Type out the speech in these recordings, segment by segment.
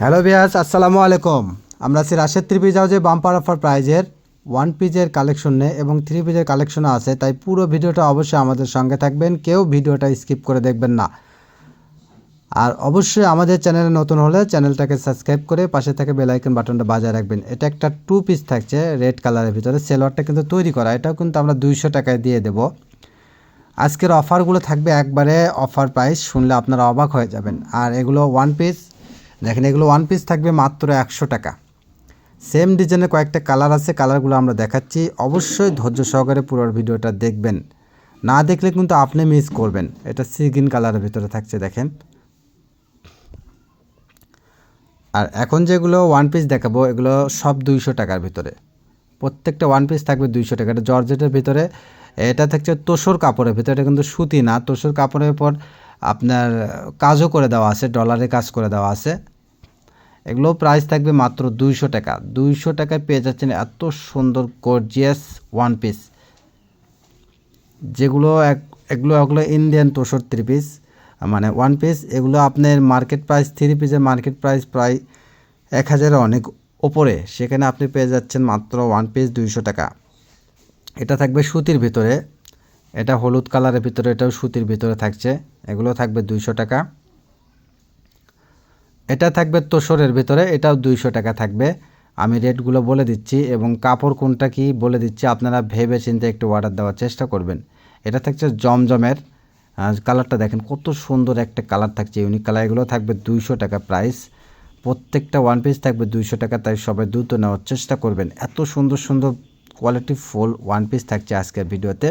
Hello viewers, আসসালামু আলাইকুম। আমরা আছি রাশেদ থ্রি পিস হাউসে বাম্পার অফার প্রাইজের ওয়ান পিসের কালেকশন নিয়ে এবং থ্রি পিসের কালেকশনও আছে, তাই পুরো ভিডিওটা অবশ্যই আমাদের সঙ্গে থাকবেন, কেউ ভিডিওটা স্কিপ করে দেখবেন না। আর অবশ্যই আমাদের চ্যানেলে নতুন হলে চ্যানেলটাকে সাবস্ক্রাইব করে পাশে থেকে বেল আইকন বাটনটা বাজায় রাখবেন। এটা একটা টু পিস থাকছে রেড কালারের ভিতরে, সেলোয়ারটা কিন্তু তৈরি করা, এটাও কিন্তু আমরা 200 টাকায় দিয়ে দেব। আজকের অফারগুলো থাকবে একবারে অফার প্রাইস, শুনলে আপনারা অবাক হয়ে যাবেন। আর এগুলো ওয়ান পিস দেখেন, এগুলো ওয়ান পিস থাকবে মাত্র 100 টাকা। সেম ডিজাইনের কয়েকটা কালার আছে, কালারগুলো আমরা দেখাচ্ছি, অবশ্যই ধৈর্য সহকারে পুরো ভিডিওটা দেখবেন, না দেখলে কিন্তু আপনি মিস করবেন। এটা সি গ্রিন কালারের ভিতরে থাকছে দেখেন। আর এখন যেগুলো ওয়ান পিস দেখাবো এগুলো সব 200 টাকার ভিতরে, প্রত্যেকটা ওয়ান পিস থাকবে 200 টাকা। এটা জর্জেটের ভিতরে, এটা থাকছে তোসর কাপড়ের ভিতরে, এটা কিন্তু সুতি না, তোসর কাপড়ের পর আপনার কাজও করে দেওয়া আছে, ডলারে কাজ করে দেওয়া আছে। এগুলো প্রাইস থাকবে মাত্র 200 টাকা। 200 টাকায় পেয়ে যাচ্ছেন এত সুন্দর গর্জিয়াস ওয়ান পিস, যেগুলো এগুলো ইন্ডিয়ান তোসর থ্রি পিস, মানে ওয়ান পিস। এগুলো আপনার মার্কেট প্রাইস, থ্রি পিসের মার্কেট প্রাইস প্রায় 1000-এর অনেক ওপরে, সেখানে আপনি পেয়ে যাচ্ছেন মাত্র ওয়ান পিস 200 টাকা। এটা থাকবে সুতির ভিতরে, এটা হলুদ কালারের ভিতরে, এটাও সুতির ভিতরে থাকছে, এগুলো থাকবে 200 টাকা। এটা থাকবে তোসরের ভিতরে, এটাও 200 টাকা থাকবে। আমি রেটগুলো বলে দিচ্ছি এবং কাপড় কোনটা কি বলে দিচ্ছি, আপনারা ভেবে চিন্তে একটু অর্ডার দেওয়ার চেষ্টা করবেন। এটা থাকছে জমজমের, কালারটা দেখেন কত সুন্দর একটা কালার থাকছে, ইউনিক কালার। এগুলো থাকবে 200 টাকা প্রাইস, প্রত্যেকটা ওয়ান পিস থাকবে 200 টাকা, তাই সবাই দ্রুত নেওয়ার চেষ্টা করবেন। এত সুন্দর সুন্দর কোয়ালিটি ফুল ওয়ান পিস থাকছে আজকের ভিডিওতে।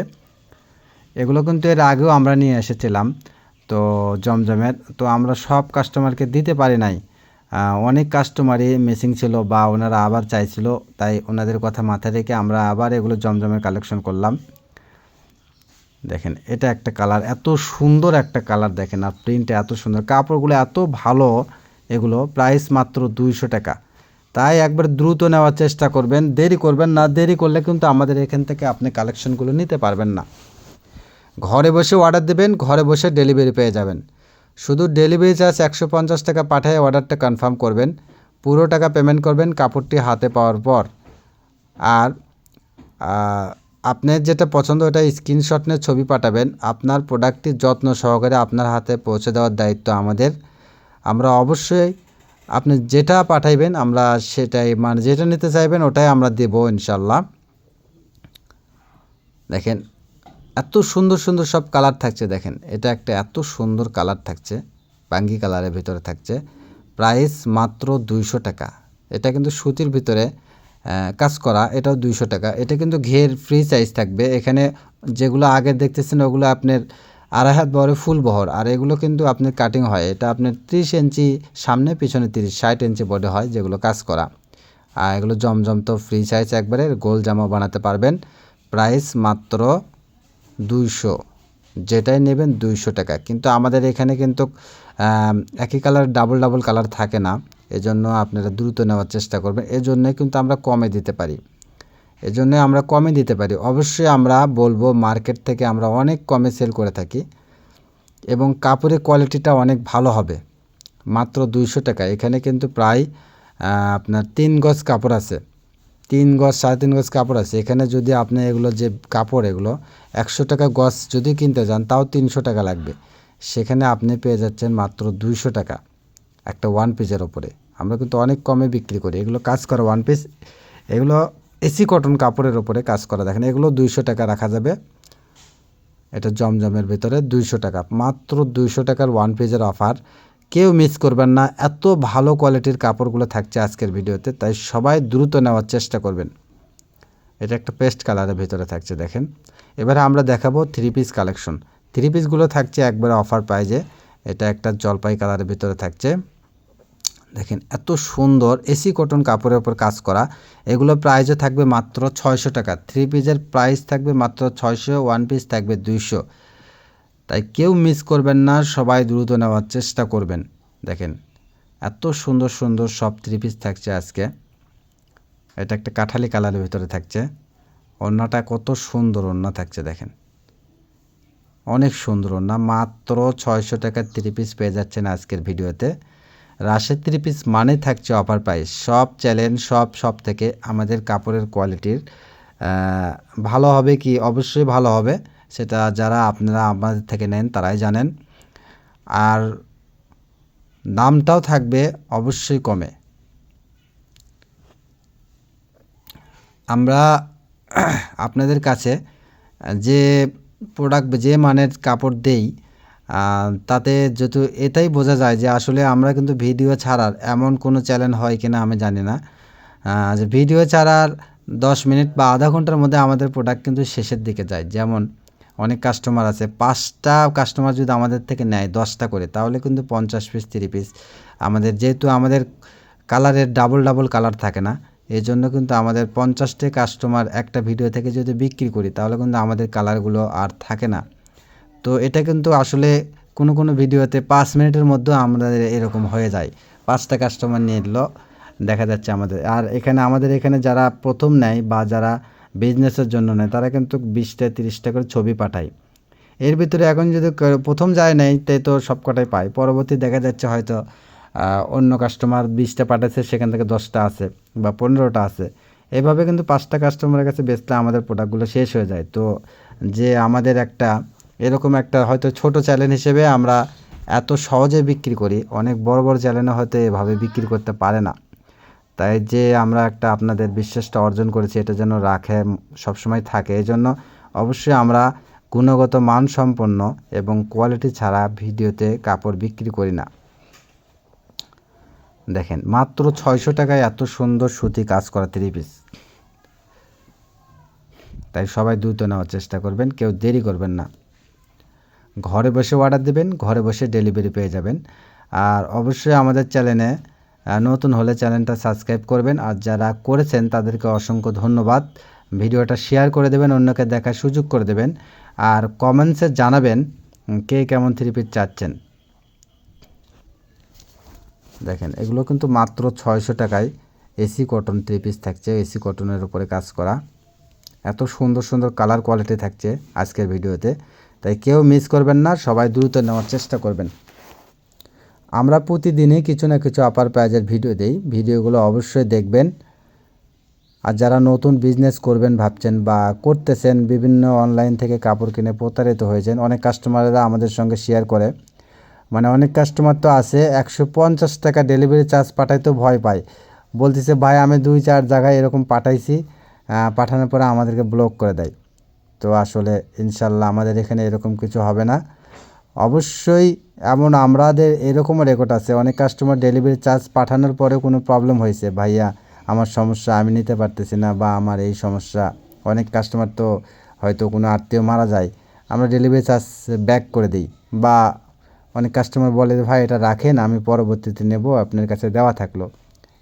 এগুলো কিন্তু এর আগেও আমরা নিয়ে এসেছিলাম, তো জমজমের, তো আমরা সব কাস্টমারকে দিতে পারি নাই, অনেক কাস্টমারই মিসিং ছিল বা ওনারা আবার চাইছিল, তাই ওনাদের কথা মাথায় রেখে আমরা আবার এগুলো জমজমের কালেকশন করলাম। দেখেন এটা একটা কালার, এত সুন্দর একটা কালার দেখেন, আর প্রিন্টটা এত সুন্দর, কাপড়গুলো এত ভালো। এগুলো প্রাইস মাত্র 200 টাকা, তাই একবার দ্রুত নেওয়ার চেষ্টা করবেন, দেরি করবেন না। দেরি করলে কিন্তু আমাদের এখান থেকে আপনি কালেকশনগুলো নিতে পারবেন না। ঘরে বসে অর্ডার দেবেন, ঘরে বসে ডেলিভারি পেয়ে যাবেন। শুধু ডেলিভারি চার্জ 150 টাকা পাঠিয়ে অর্ডারটা কনফার্ম করবেন, পুরো টাকা পেমেন্ট করবেন কাপড়টি হাতে পাওয়ার পর। আর আপনার যেটা পছন্দ ওটা স্ক্রিনশট নিয়ে ছবি পাঠাবেন, আপনার প্রোডাক্টটি যত্ন সহকারে আপনার হাতে পৌঁছে দেওয়ার দায়িত্ব আমাদের। আমরা অবশ্যই আপনি যেটা পাঠাইবেন আমরা সেটাই, মানে যেটা নিতে চাইবেন ওটাই আমরা দেবো ইনশাল্লাহ। দেখেন এত সুন্দর সুন্দর সব কালার থাকছে, দেখেন এটা একটা এত সুন্দর কালার থাকছে, বাঙ্গি কালারের ভিতরে থাকছে, প্রাইস মাত্র 200 টাকা। এটা কিন্তু সুতির ভিতরে কাজ করা, এটাও 200 টাকা। এটা কিন্তু ঘের ফ্রি সাইজ থাকবে, এখানে যেগুলো আগে দেখতেছেন ওগুলো আপনার 2.5 হাত বড় ফুল বহর, আর এগুলো কিন্তু আপনার কাটিং হয়, এটা আপনার 30 ইঞ্চি সামনে, পিছনে 60 ইঞ্চি বডি হয় যেগুলো কাজ করা। আর এগুলো জমজম তো ফ্রি সাইজ, একবারে গোল জামা বানাতে পারবেন। প্রাইস মাত্র 200, যেটাই নেবেন 200 টাকা। কিন্তু আমাদের এখানে কিন্তু একই কালার ডাবল ডাবল কালার থাকে না, এজন্য আপনারা দ্রুত নেওয়ার চেষ্টা করবেন। এজন্য কিন্তু আমরা কমে দিতে পারি, অবশ্যই আমরা বলবো মার্কেট থেকে আমরা অনেক কমে সেল করে থাকি এবং কাপড়ের কোয়ালিটিটা অনেক ভালো হবে। মাত্র 200 টাকা। এখানে কিন্তু প্রায় আপনার 3 গজ কাপড় আছে, 3 গজ 3.5 গজ কাপড় আছে এখানে। যদি আপনি এগুলো যে কাপড় এগুলো 100 টাকা গজ যদি কিনতে যান তাও 300 টাকা লাগবে, সেখানে আপনি পেয়ে যাচ্ছেন মাত্র 200 টাকা একটা ওয়ান পিসের ওপরে। আমরা কিন্তু অনেক কমে বিক্রি করি, এগুলো কাজ করা ওয়ান পিস, এগুলো এসি কটন কাপড়ের ওপরে কাজ করা। দেখেন এগুলো 200 টাকা রাখা যাবে। এটা জমজমের ভিতরে 200 টাকা, মাত্র 200 টাকার ওয়ান পিসের অফার, কেউ মিস করবেন না। এত ভালো কোয়ালিটির কাপড়গুলো থাকছে আজকের ভিডিওতে, তাই সবাই দ্রুত নেওয়ার চেষ্টা করবেন। এটা একটা পেস্ট কালারের ভিতরে থাকছে দেখেন। এবারে আমরা দেখাবো থ্রি পিস কালেকশন। থ্রি পিসগুলো থাকছে একবারে অফার প্রাইজে। এটা একটা জলপাই কালারের ভিতরে থাকছে, দেখেন এত সুন্দর এসি কটন কাপড়ের উপর কাজ করা। এগুলো প্রাইসও থাকবে মাত্র 600 টাকা। থ্রি পিসের প্রাইস থাকবে মাত্র 600, ওয়ান পিস থাকবে 200, তাই কেউ মিস করবেন না, সবাই দ্রুত নেওয়ার চেষ্টা করবেন। দেখেন এত সুন্দর সুন্দর সব থ্রি পিস থাকছে আজকে। এটা একটা কাঠালি কালারের ভিতরে থাকছে, ওড়নাটা কত সুন্দর ওড়না থাকছে দেখেন, অনেক সুন্দর ওড়না। মাত্র 600 টাকার থ্রি পিস পেয়ে যাচ্ছেন আজকের ভিডিওতে। রাশেদ থ্রি পিস মানে থাকছে অফার প্রাইস। সব চ্যালেঞ্জ সব থেকে আমাদের কাপড়ের কোয়ালিটির ভালো হবে কি, অবশ্যই ভালো হবে, সেটা যারা আপনারা আমাদের থেকে নেন তারাই জানেন। আর দামটাও থাকবে অবশ্যই কমে। আমরা আপনাদের কাছে যে প্রোডাক্ট, যে মানের কাপড় দেই, তাতে যেহেতু এটাই বোঝা যায় যে আসলে আমরা কিন্তু ভিডিও ছাড়ার এমন কোনো চ্যানেল হয় কিনা আমি জানি না, যে ভিডিও ছাড়ার 10 মিনিট বা আধা ঘন্টার মধ্যে আমাদের প্রোডাক্ট কিন্তু শেষের দিকে যায়। যেমন অনেক কাস্টমার আছে, 5টা কাস্টমার যদি আমাদের থেকে নেয় 10টা করে, তাহলে কিন্তু 50 পিস 30 পিস আমাদের, যেহেতু আমাদের কালারের ডাবল কালার থাকে না, এই জন্য কিন্তু আমাদের 50টা কাস্টমার একটা ভিডিও থেকে যদি বিক্রি করি তাহলে কিন্তু আমাদের কালারগুলো আর থাকে না। তো এটা কিন্তু আসলে কোনো ভিডিওতে 5 মিনিটের মধ্যেও আমাদের এরকম হয়ে যায়, 5টা কাস্টমার নিয়ে এলো দেখা যাচ্ছে আমাদের। আর আমাদের এখানে যারা প্রথম নেয় বা যারা বিজনেসের জন্য নেয় তারা কিন্তু 20টা 30টা করে ছবি পাঠায়। এর ভিতরে এখন যদি প্রথম যায় নেয় তাই তো সব কটাই পায়, পরবর্তী দেখা যাচ্ছে হয়তো অন্য কাস্টমার 20টা পাঠাচ্ছে, সেখান থেকে 10টা আছে বা 15টা আছে। এভাবে কিন্তু 5টা কাস্টমারের কাছে বেচলে আমাদের প্রোডাক্টগুলো শেষ হয়ে যায়। তো যে আমাদের একটা এরকম একটা হয়তো ছোট চ্যানেল হিসেবে আমরা এত সহজে বিক্রি করি, অনেক বড় চ্যানেলে হয়তো এভাবে বিক্রি করতে পারে না। তাই যে আমরা একটা আপনাদের বিশ্বাসটা অর্জন করেছি এটা যেন রাখে সবসময় থাকে, এই জন্য অবশ্যই আমরা গুণগত মানসম্পন্ন এবং কোয়ালিটি ছাড়া ভিডিওতে কাপড় বিক্রি করি না। দেখেন মাত্র 600 টাকায় এত সুন্দর সুতি কাজ করা 3 পিস। তাই সবাই দ্রুত নেওয়ার চেষ্টা করবেন, কেউ দেরি করবেন না। ঘরে বসে অর্ডার দেবেন, ঘরে বসে ডেলিভারি পেয়ে যাবেন। আর অবশ্যই আমাদের চ্যানেলে নতুন হলে চ্যানেলটা সাবস্ক্রাইব করবেন, আর যারা করেছেন তাদেরকে অসংখ্য ধন্যবাদ। ভিডিওটা শেয়ার করে দেবেন, অন্যকে দেখার সুযোগ করে দেবেন, আর কমেন্টসে জানাবেন কে কেমন 3 পিস চাচ্ছেন। দেখেন এগুলো কিন্তু মাত্র 600 টাকায় এসি কটন 3 পিস থাকছে, এসি কটনের উপরে কাজ করা। এত সুন্দর কালার কোয়ালিটি থাকছে আজকের ভিডিওতে, তাই কেউ মিস করবেন না, সবাই দ্রুত নেওয়ার চেষ্টা করবেন। আমরা প্রতিদিনই কিছু না কিছু অফার প্রাইজের ভিডিও দেই, ভিডিওগুলো অবশ্যই দেখবেন। আর যারা নতুন বিজনেস করবেন ভাবছেন বা করতেছেন, বিভিন্ন অনলাইন থেকে কাপড় কিনে প্রতারিত হয়েছেন, অনেক কাস্টমাররা আমাদের সঙ্গে শেয়ার করে, মানে অনেক কাস্টমার তো আছে 150 টাকা ডেলিভারি চার্জ পাঠাইতেও ভয় পায়, বলতেছে ভাই আমি 2-4 জায়গায় এরকম পাঠাইছি, পাঠানোর পরে আমাদেরকে ব্লক করে দেয়। তো আসলে ইনশাল্লাহ আমাদের এখানে এরকম কিছু হবে না। অবশ্যই আমাদের এরকমও রেকর্ড আছে, অনেক কাস্টমার ডেলিভারি চার্জ পাঠানোর পরেও কোনো প্রবলেম হয়েছে, ভাইয়া আমার সমস্যা আমি নিতে পারতেছি না বা আমার এই সমস্যা। অনেক কাস্টমার তো হয়তো কোনো আত্মীয় মারা যায়, আমরা ডেলিভারি চার্জ ব্যাক করে দিই, বা অনেক কাস্টমার বলে ভাই এটা রাখেন আমি পরবর্তীতে নেব, আপনার কাছে দেওয়া থাকলো,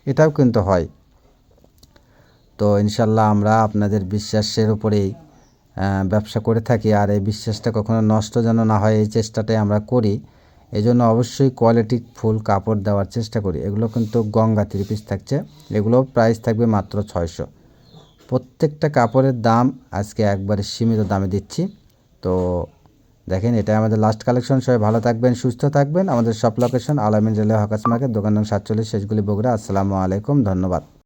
এটাও কিন্তু হয়। তো ইনশাল্লাহ আমরা আপনাদের বিশ্বাসের উপরেই ব্যবসা করে থাকি, আর এই বিশ্বাসটা কখনো নষ্ট যেন না হয় এই চেষ্টাটাই আমরা করি। এই জন্য অবশ্যই কোয়ালিটি ফুল কাপড় দেওয়ার চেষ্টা করি। এগুলো কিন্তু গঙ্গা 3 পিস থাকছে, এগুলো প্রাইস থাকবে মাত্র 600। প্রত্যেকটা কাপড়ের দাম আজকে একবারে সীমিত দামে দিচ্ছি। তো দেখেন এটাই আমাদের লাস্ট কালেকশন। সবাই ভালো থাকবেন, সুস্থ থাকবেন। আমাদের শপ লোকেশন আলামিন রেলওয়ে হকার্স মার্কেট, দোকান নং 47, শেষগুলি বগুড়া। আসসালামু আলাইকুম, ধন্যবাদ।